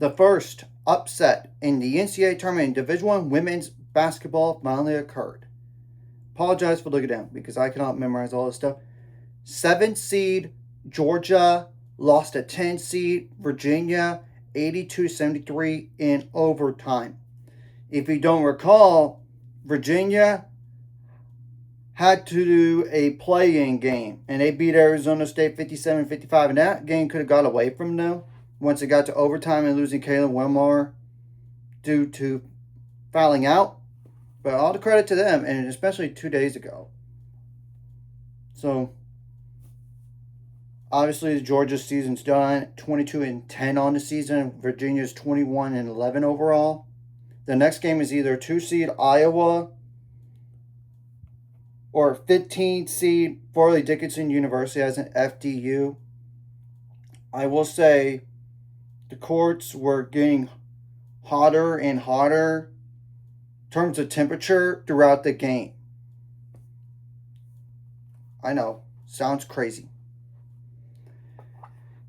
The first upset in the NCAA tournament in Division I women's basketball finally occurred. Apologize for looking down because I cannot memorize all this stuff. 7 seed Georgia lost to 10 seed Virginia 82-73 in overtime. If you don't recall, Virginia had to do a play-in game, and they beat Arizona State 57-55, and that game could have got away from them once it got to overtime and losing Kaylin Wilmar due to fouling out. But all the credit to them, and especially 2 days ago. So, obviously, the Georgia season's done. 22-10 on the season. Virginia's 21-11 overall. The next game is either 2 seed Iowa or 15 seed Farley Dickinson University as an FDU. I will say the courts were getting hotter and hotter in terms of temperature throughout the game. I know, sounds crazy.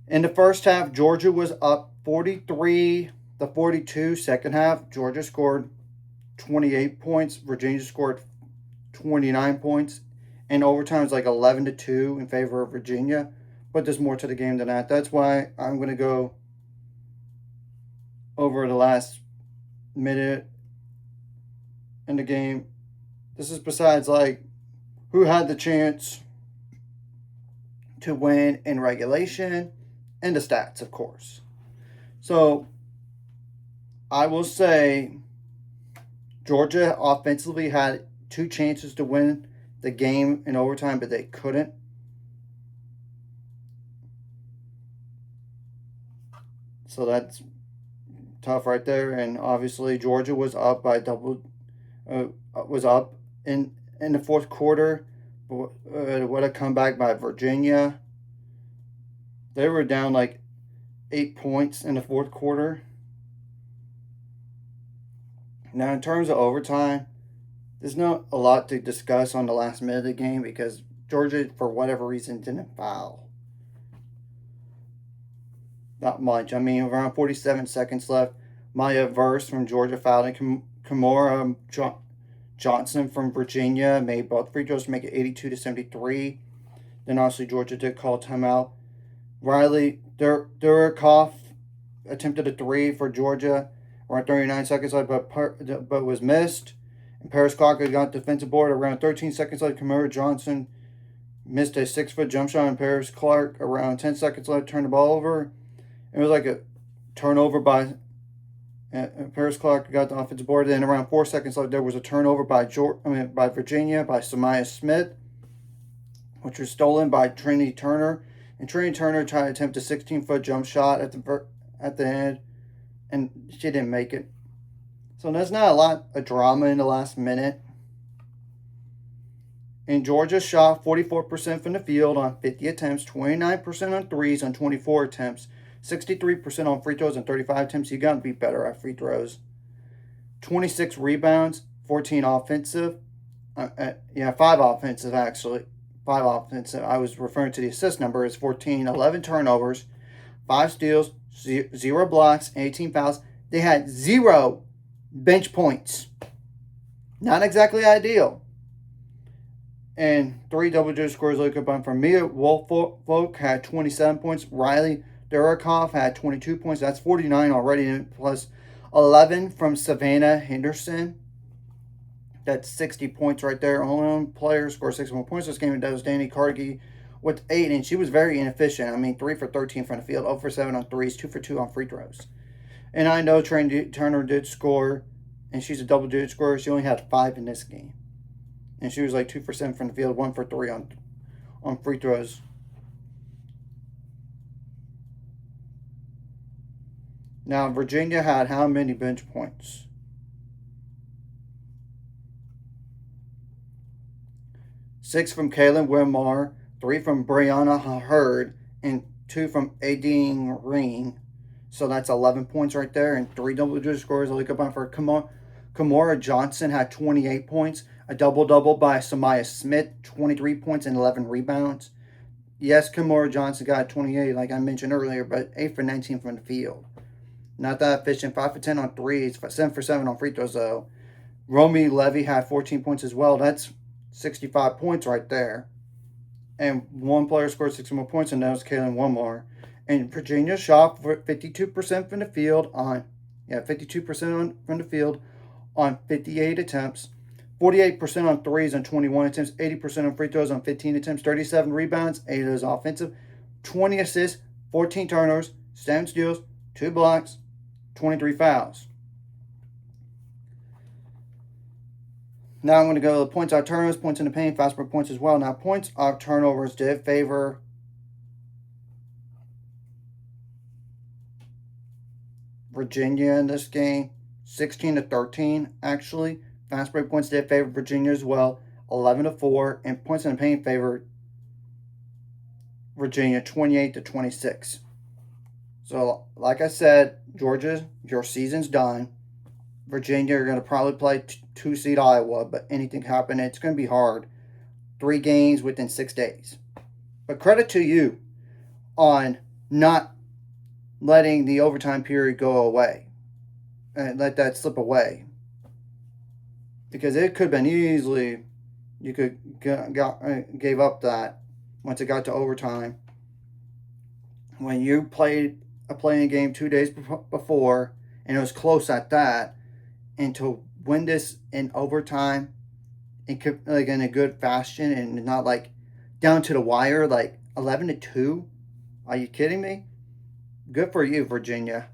In the first half, Georgia was up 43-42. Second half, Georgia scored 28 points. Virginia scored 29 points. And overtime was like 11-2 in favor of Virginia. But there's more to the game than that. That's why I'm going to go over the last minute in the game. This is besides like who had the chance to win in regulation and the stats, of course. So I will say Georgia offensively had 2 chances to win the game in overtime, but they couldn't. So that's tough right there. And obviously Georgia was up by was up in the fourth quarter. What a comeback by Virginia. They were down like 8 points in the fourth quarter. Now, in terms of overtime, there's not a lot to discuss on the last minute of the game because Georgia, for whatever reason, didn't foul. Not much. I mean, around 47 seconds left. Maya Verse from Georgia fouled, and Kimora Johnson from Virginia made both free throws to make it 82-73. Then, obviously, Georgia did call timeout. Riley Durakoff attempted a 3 for Georgia around 39 seconds left, but was missed. And Paris Clark got defensive board around 13 seconds left. Kimura Johnson missed a 6-foot jump shot, and Paris Clark around 10 seconds left turned the ball over. It was like a turnover by Paris Clark got the offensive board. Then around 4 seconds left, there was a turnover by Virginia by Samaya Smith, which was stolen by Trinity Turner. And Trinity Turner tried to attempt a 16-foot jump shot at the end, and she didn't make it. So there's not a lot of drama in the last minute. And Georgia shot 44% from the field on 50 attempts, 29% on threes on 24 attempts, 63% on free throws on 35 attempts. You got to be better at free throws. 26 rebounds, 14 offensive. 5 offensive actually. 5 offensive. I was referring to the assist number as 14, 11 turnovers, 5 steals, 0 blocks, 18 fouls. They had 0 bench points. Not exactly ideal. And 3 double-digit scores look up from Mia Woolfolk had 27 points. Riley Durakoff had 22 points. That's 49 already, plus 11 from Savannah Henderson. That's 60 points right there. Only player scored 61 points this game. That was Danny Carnegie with 8, and she was very inefficient. I mean, 3 for 13 from the field, 0 for 7 on threes, 2 for 2 on free throws. And I know Trinity Turner did score, and she's a double-digit scorer. She only had 5 in this game. And she was like 2 for 7 from the field, 1 for 3 on free throws. Now, Virginia had how many bench points? 6 from Kaylin Wilmar, 3 from Brianna Hurd, and 2 from Aideen Ring. So that's 11 points right there, and 3 double-digit scores. I'll look up on for Kimora Johnson had 28 points, a double-double by Samaya Smith, 23 points and 11 rebounds. Yes, Kimora Johnson got 28, like I mentioned earlier, but 8 for 19 from the field. Not that efficient. 5 for 10 on threes. 7 for 7 on free throws, though. Romy Levy had 14 points as well. That's 65 points right there. And one player scored 60 more points, and that was Kaylin Wimler. And Virginia shot for 52% from the field on, 52% from the field on 58 attempts. 48% on threes on 21 attempts. 80% on free throws on 15 attempts. 37 rebounds, 8 of those offensive. 20 assists, 14 turnovers, 7 steals, 2 blocks, 23 fouls. Now I'm going to go to the points out turnovers, points in the paint, fast break points as well. Now points out turnovers did favor Virginia in this game. 16-13 actually. Fast break points did favor Virginia as well. 11-4. And points in the paint favored Virginia 28-26. So like I said, Georgia, your season's done. Virginia are going to probably play 2-seed Iowa, but anything happen, it's going to be hard. 3 games within 6 days. But credit to you on not letting the overtime period go away and let that slip away. Because it could have been easily, you could gave up that once it got to overtime. When you played a playing game 2 days before, and it was close at that, and to win this in overtime, like in a good fashion, and not like down to the wire, like 11-2. Are you kidding me? Good for you, Virginia.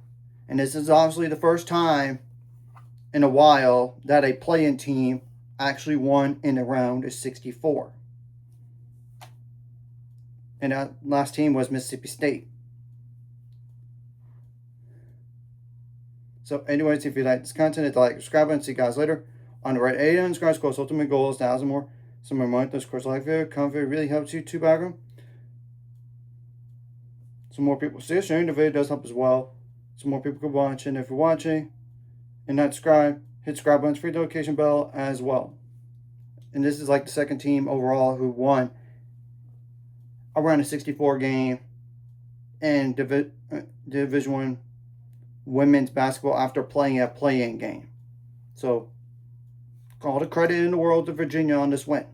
And this is obviously the first time in a while that a play-in team actually won in a round of 64. And that last team was Mississippi State. So anyways, if you like this content, hit the like, subscribe, and see you guys later. On the right, 800 subscribers, of course, ultimate goal is 1,000 more. Some more money, of course, like video, comment video really helps YouTube algorithm. Some more people see us, sharing the video does help as well. Some more people can watch, and if you're watching and not subscribe, hit subscribe button, free notification bell as well. And this is like the second team overall who won around a 64 game and Division I women's basketball after playing a play-in game. So, all the credit in the world to Virginia on this win.